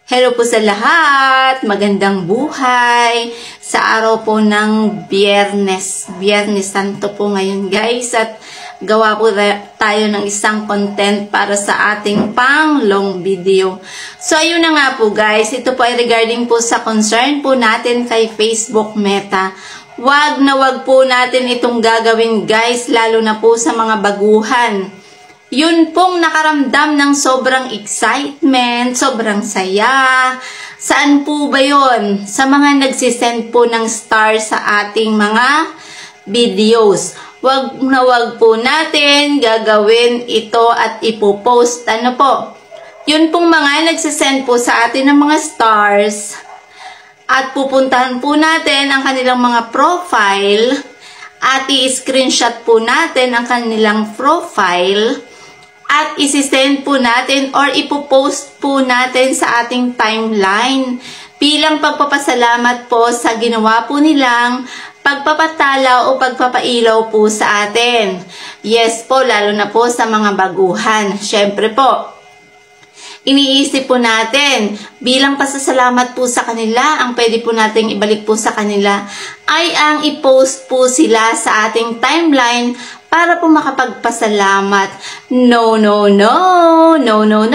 Hello po sa lahat! Magandang buhay! Sa araw po ng Biyernes Santo po ngayon guys, at gawa po tayo ng isang content para sa ating pang long video. So ayun na nga po guys, ito po ay regarding po sa concern po natin kay Facebook Meta. Wag na wag po natin itong gagawin guys, lalo na po sa mga baguhan. Yun pong nakaramdam ng sobrang excitement, sobrang saya. Saan po ba yun? Sa mga nagsisend po ng star sa ating mga videos. Wag na wag po natin gagawin ito at ipopost. Ano po? Yun pong mga nagsisend po sa atin ng mga stars. At pupuntahan po natin ang kanilang mga profile. At i-screenshot po natin ang kanilang profile. At isi-send po natin or ipopost po natin sa ating timeline bilang pagpapasalamat po sa ginawa po nilang pagpapatala o pagpapailaw po sa atin. Yes po, lalo na po sa mga baguhan. Syempre po, iniisip po natin bilang pasasalamat po sa kanila, ang pwede po nating ibalik po sa kanila ay ang i-post po sila sa ating timeline para po makapagpasalamat. No.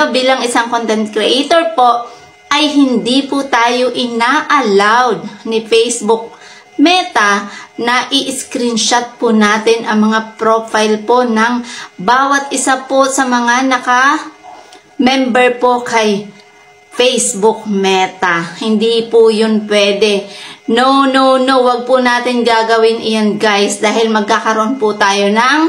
Bilang isang content creator po, ay hindi po tayo ina-allowed ni Facebook Meta na i-screenshot po natin ang mga profile po ng bawat isa po sa mga naka-member po kay Facebook Meta. Hindi po yun pwede. No. Wag po natin gagawin iyan guys, dahil magkakaroon po tayo ng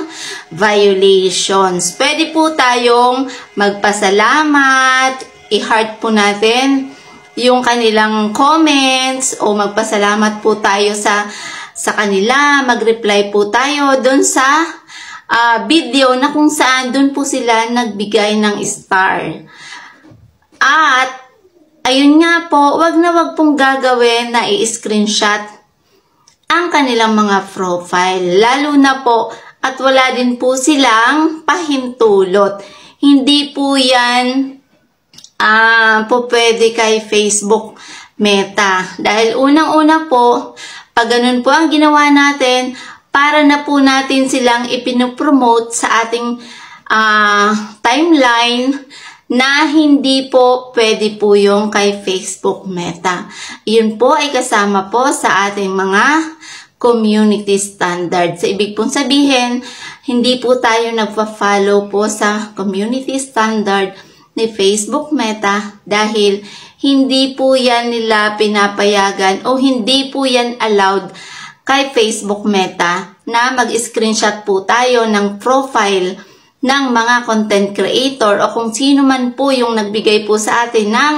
violations. Pwede po tayong magpasalamat, i-heart po natin yung kanilang comments, o magpasalamat po tayo sa kanila, mag-reply po tayo doon sa video na kung saan doon po sila nagbigay ng star. At ayun nga po, wag na wag pong gagawin na i-screenshot ang kanilang mga profile. Lalo na po, at wala din po silang pahintulot. Hindi po yan po pwede kay Facebook Meta. Dahil unang-una po, pag ganun po ang ginawa natin, para na po natin silang ipinopromote sa ating timeline, na hindi po pwede po yung kay Facebook Meta. Yun po ay kasama po sa ating mga community standards. So, ibig pong sabihin, hindi po tayo nagpa-follow po sa community standard ni Facebook Meta dahil hindi po yan nila pinapayagan o hindi po yan allowed kay Facebook Meta na mag-screenshot po tayo ng profile ng mga content creator o kung sino man po yung nagbigay po sa atin ng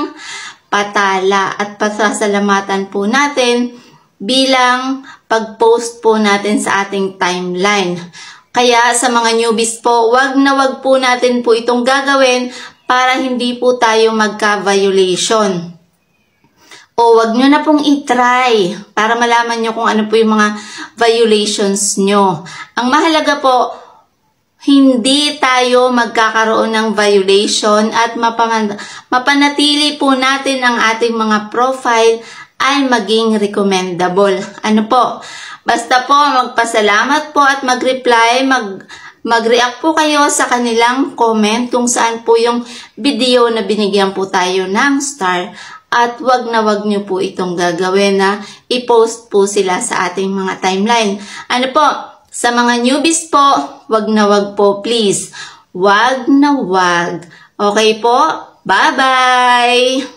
patala, at pasasalamatan po natin bilang pag-post po natin sa ating timeline. Kaya sa mga newbies po, wag na wag po natin po itong gagawin para hindi po tayo magka-violation. O wag nyo na pong i-try para malaman nyo kung ano po yung mga violations nyo. Ang mahalaga po, hindi tayo magkakaroon ng violation at mapanatili po natin ang ating mga profile ay maging recommendable. Ano po? Basta po magpasalamat po at mag-reply, mag-react po kayo sa kanilang comment kung saan po yung video na binigyan po tayo ng star. At wag na wag nyo po itong gagawin na i-post po sila sa ating mga timeline. Ano po? Sa mga newbies po, wag na wag po please. Wag na wag. Okay po? Bye-bye!